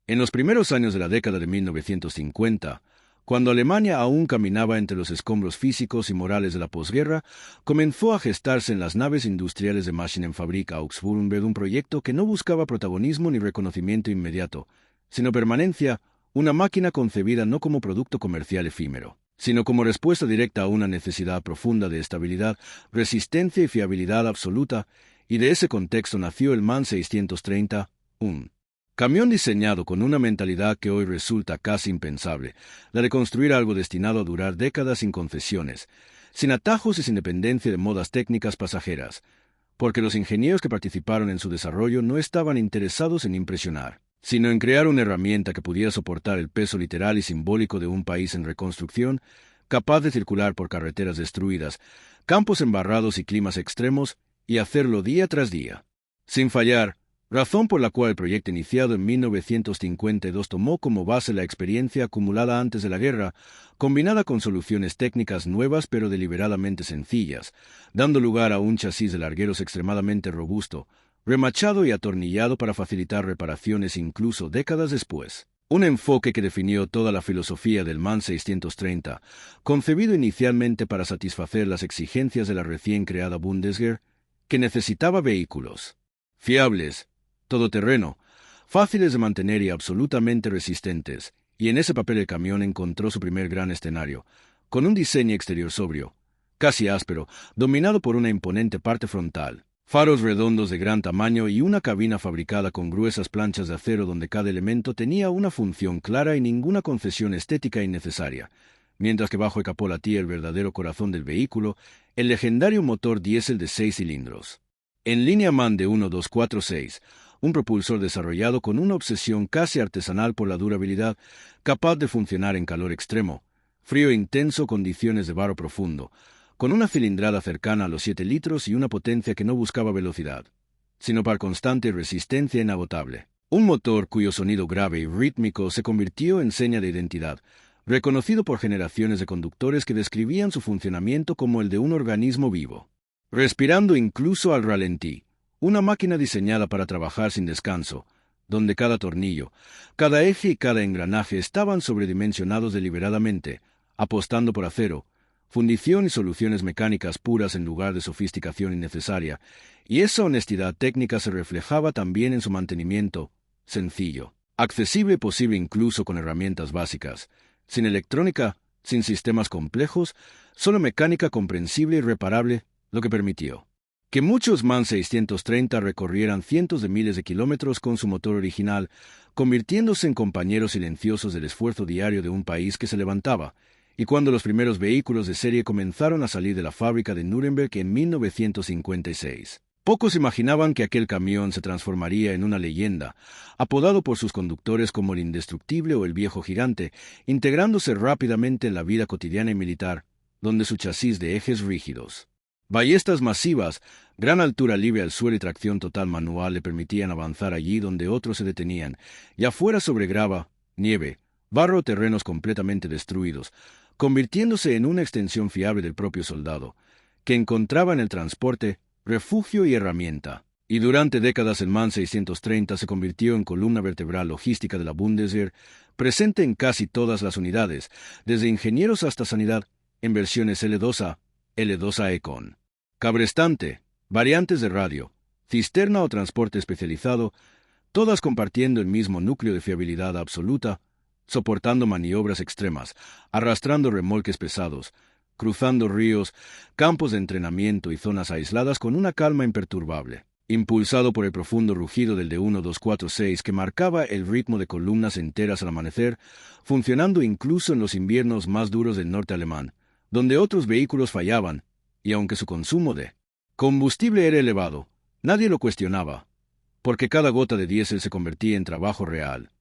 En los primeros años de la década de 1950, cuando Alemania aún caminaba entre los escombros físicos y morales de la posguerra, comenzó a gestarse en las naves industriales de Maschinenfabrik Augsburg un proyecto que no buscaba protagonismo ni reconocimiento inmediato, sino permanencia, una máquina concebida no como producto comercial efímero, sino como respuesta directa a una necesidad profunda de estabilidad, resistencia y fiabilidad absoluta, y de ese contexto nació el MAN 630, un camión diseñado con una mentalidad que hoy resulta casi impensable, la de construir algo destinado a durar décadas sin concesiones, sin atajos y sin dependencia de modas técnicas pasajeras, porque los ingenieros que participaron en su desarrollo no estaban interesados en impresionar, sino en crear una herramienta que pudiera soportar el peso literal y simbólico de un país en reconstrucción, capaz de circular por carreteras destruidas, campos embarrados y climas extremos, y hacerlo día tras día, sin fallar, razón por la cual el proyecto iniciado en 1952 tomó como base la experiencia acumulada antes de la guerra, combinada con soluciones técnicas nuevas pero deliberadamente sencillas, dando lugar a un chasis de largueros extremadamente robusto, remachado y atornillado para facilitar reparaciones incluso décadas después. Un enfoque que definió toda la filosofía del MAN 630, concebido inicialmente para satisfacer las exigencias de la recién creada Bundeswehr, que necesitaba vehículos fiables, todoterreno, fáciles de mantener y absolutamente resistentes, y en ese papel el camión encontró su primer gran escenario, con un diseño exterior sobrio, casi áspero, dominado por una imponente parte frontal, faros redondos de gran tamaño y una cabina fabricada con gruesas planchas de acero donde cada elemento tenía una función clara y ninguna concesión estética innecesaria, mientras que bajo el capó latía el verdadero corazón del vehículo, el legendario motor diésel de 6 cilindros. En línea MAN de 1246, un propulsor desarrollado con una obsesión casi artesanal por la durabilidad, capaz de funcionar en calor extremo, frío intenso, condiciones de varo profundo, con una cilindrada cercana a los 7 litros y una potencia que no buscaba velocidad, sino par constante y resistencia inagotable. Un motor cuyo sonido grave y rítmico se convirtió en seña de identidad, reconocido por generaciones de conductores que describían su funcionamiento como el de un organismo vivo, respirando incluso al ralentí. Una máquina diseñada para trabajar sin descanso, donde cada tornillo, cada eje y cada engranaje estaban sobredimensionados deliberadamente, apostando por acero, fundición y soluciones mecánicas puras en lugar de sofisticación innecesaria, y esa honestidad técnica se reflejaba también en su mantenimiento, sencillo, accesible y posible incluso con herramientas básicas, sin electrónica, sin sistemas complejos, solo mecánica comprensible y reparable, lo que permitió que muchos MAN 630 recorrieran cientos de miles de kilómetros con su motor original, convirtiéndose en compañeros silenciosos del esfuerzo diario de un país que se levantaba, y cuando los primeros vehículos de serie comenzaron a salir de la fábrica de Nuremberg en 1956. Pocos imaginaban que aquel camión se transformaría en una leyenda, apodado por sus conductores como el indestructible o el viejo gigante, integrándose rápidamente en la vida cotidiana y militar, donde su chasis de ejes rígidos, ballestas masivas, gran altura libre al suelo y tracción total manual le permitían avanzar allí donde otros se detenían, ya fuera sobre grava, nieve, barro o terrenos completamente destruidos, convirtiéndose en una extensión fiable del propio soldado, que encontraba en el transporte refugio y herramienta. Y durante décadas el MAN 630 se convirtió en columna vertebral logística de la Bundeswehr, presente en casi todas las unidades, desde ingenieros hasta sanidad, en versiones L2A, L2A Econ, cabrestante, variantes de radio, cisterna o transporte especializado, todas compartiendo el mismo núcleo de fiabilidad absoluta, soportando maniobras extremas, arrastrando remolques pesados, cruzando ríos, campos de entrenamiento y zonas aisladas con una calma imperturbable, impulsado por el profundo rugido del de 1246 que marcaba el ritmo de columnas enteras al amanecer, funcionando incluso en los inviernos más duros del norte alemán, donde otros vehículos fallaban, y aunque su consumo de combustible era elevado, nadie lo cuestionaba, porque cada gota de diésel se convertía en trabajo real.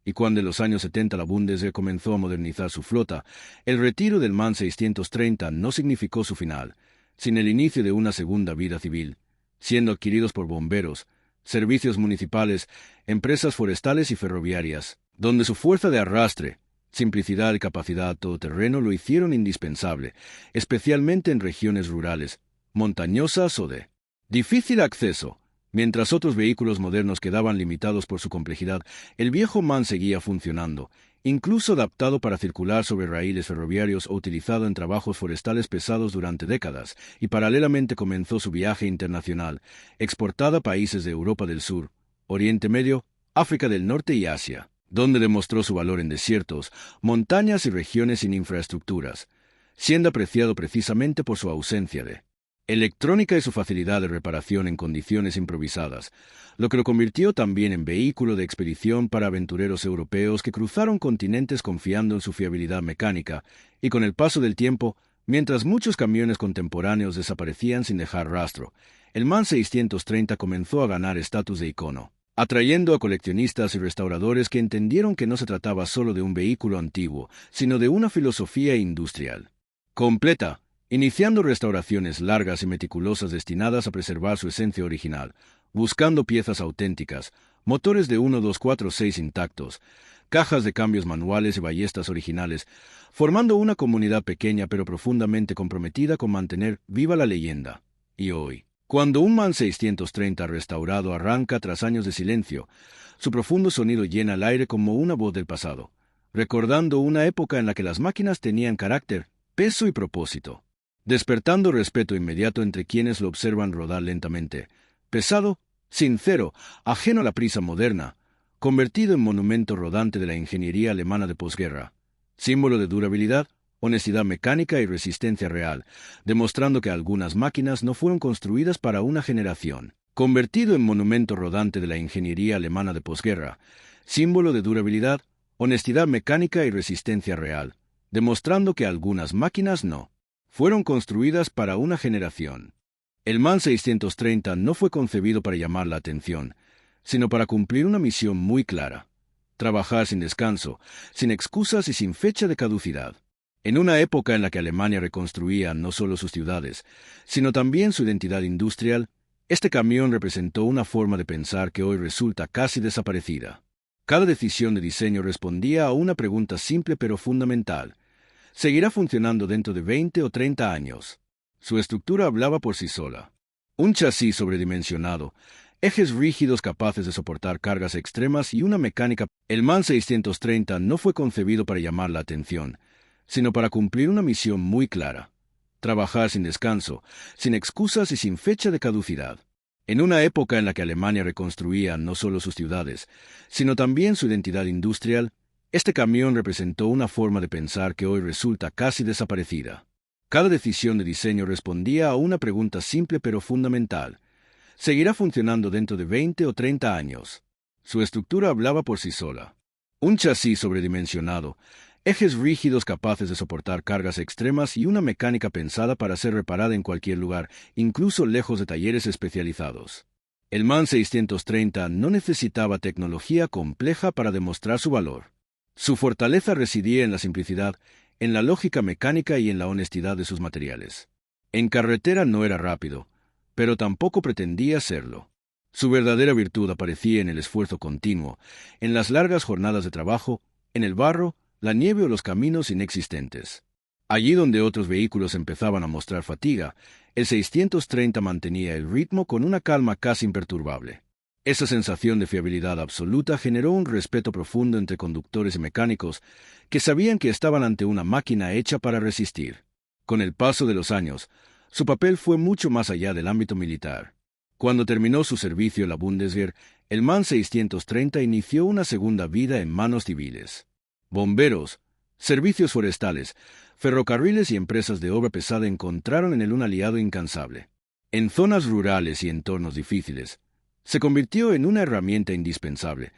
Y cuando en los años 70 la Bundeswehr comenzó a modernizar su flota, el retiro del MAN 630 no significó su final, sino el inicio de una segunda vida civil, siendo adquiridos por bomberos, servicios municipales, empresas forestales y ferroviarias, donde su fuerza de arrastre, simplicidad y capacidad todoterreno lo hicieron indispensable, especialmente en regiones rurales, montañosas o de difícil acceso, Mientras otros vehículos modernos quedaban limitados por su complejidad, el viejo MAN seguía funcionando, incluso adaptado para circular sobre raíles ferroviarios o utilizado en trabajos forestales pesados durante décadas, y paralelamente comenzó su viaje internacional, exportada a países de Europa del Sur, Oriente Medio, África del Norte y Asia, donde demostró su valor en desiertos, montañas y regiones sin infraestructuras, siendo apreciado precisamente por su ausencia de electrónica y su facilidad de reparación en condiciones improvisadas, lo que lo convirtió también en vehículo de expedición para aventureros europeos que cruzaron continentes confiando en su fiabilidad mecánica, y con el paso del tiempo, mientras muchos camiones contemporáneos desaparecían sin dejar rastro, el MAN 630 comenzó a ganar estatus de icono, atrayendo a coleccionistas y restauradores que entendieron que no se trataba solo de un vehículo antiguo, sino de una filosofía industrial completa, iniciando restauraciones largas y meticulosas destinadas a preservar su esencia original, buscando piezas auténticas, motores de 1246 intactos, cajas de cambios manuales y ballestas originales, formando una comunidad pequeña pero profundamente comprometida con mantener viva la leyenda. Y hoy, cuando un MAN 630 restaurado arranca tras años de silencio, su profundo sonido llena el aire como una voz del pasado, recordando una época en la que las máquinas tenían carácter, peso y propósito, despertando respeto inmediato entre quienes lo observan rodar lentamente, pesado, sincero, ajeno a la prisa moderna, convertido en monumento rodante de la ingeniería alemana de posguerra, símbolo de durabilidad, honestidad mecánica y resistencia real, demostrando que algunas máquinas no fueron construidas para una generación, convertido en monumento rodante de la ingeniería alemana de posguerra, símbolo de durabilidad, honestidad mecánica y resistencia real, demostrando que algunas máquinas no fueron construidas para una generación. El MAN 630 no fue concebido para llamar la atención, sino para cumplir una misión muy clara: trabajar sin descanso, sin excusas y sin fecha de caducidad. En una época en la que Alemania reconstruía no solo sus ciudades, sino también su identidad industrial, este camión representó una forma de pensar que hoy resulta casi desaparecida. Cada decisión de diseño respondía a una pregunta simple pero fundamental: ¿seguirá funcionando dentro de 20 o 30 años? Su estructura hablaba por sí sola. Un chasis sobredimensionado, ejes rígidos capaces de soportar cargas extremas y una mecánica. El MAN 630 no fue concebido para llamar la atención, sino para cumplir una misión muy clara: trabajar sin descanso, sin excusas y sin fecha de caducidad. En una época en la que Alemania reconstruía no solo sus ciudades, sino también su identidad industrial, este camión representó una forma de pensar que hoy resulta casi desaparecida. Cada decisión de diseño respondía a una pregunta simple pero fundamental: ¿seguirá funcionando dentro de 20 o 30 años? Su estructura hablaba por sí sola. Un chasis sobredimensionado, ejes rígidos capaces de soportar cargas extremas y una mecánica pensada para ser reparada en cualquier lugar, incluso lejos de talleres especializados. El MAN 630 no necesitaba tecnología compleja para demostrar su valor. Su fortaleza residía en la simplicidad, en la lógica mecánica y en la honestidad de sus materiales. En carretera no era rápido, pero tampoco pretendía serlo. Su verdadera virtud aparecía en el esfuerzo continuo, en las largas jornadas de trabajo, en el barro, la nieve o los caminos inexistentes. Allí donde otros vehículos empezaban a mostrar fatiga, el 630 mantenía el ritmo con una calma casi imperturbable. Esa sensación de fiabilidad absoluta generó un respeto profundo entre conductores y mecánicos que sabían que estaban ante una máquina hecha para resistir. Con el paso de los años, su papel fue mucho más allá del ámbito militar. Cuando terminó su servicio en la Bundeswehr, el MAN 630 inició una segunda vida en manos civiles. Bomberos, servicios forestales, ferrocarriles y empresas de obra pesada encontraron en él un aliado incansable. En zonas rurales y entornos difíciles, se convirtió en una herramienta indispensable,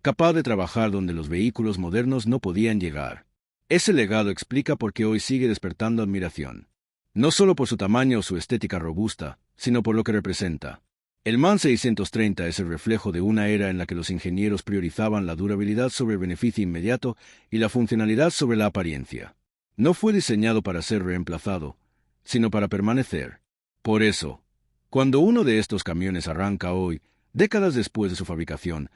capaz de trabajar donde los vehículos modernos no podían llegar. Ese legado explica por qué hoy sigue despertando admiración. No solo por su tamaño o su estética robusta, sino por lo que representa. El MAN 630 es el reflejo de una era en la que los ingenieros priorizaban la durabilidad sobre el beneficio inmediato y la funcionalidad sobre la apariencia. No fue diseñado para ser reemplazado, sino para permanecer. Por eso, cuando uno de estos camiones arranca hoy, décadas después de su fabricación,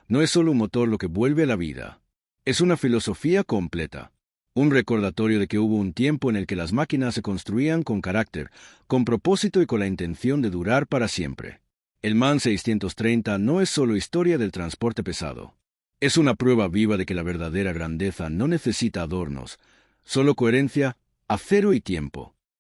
no es solo un motor lo que vuelve a la vida. Es una filosofía completa. Un recordatorio de que hubo un tiempo en el que las máquinas se construían con carácter, con propósito y con la intención de durar para siempre. El MAN 630 no es solo historia del transporte pesado. Es una prueba viva de que la verdadera grandeza no necesita adornos, solo coherencia, acero y tiempo.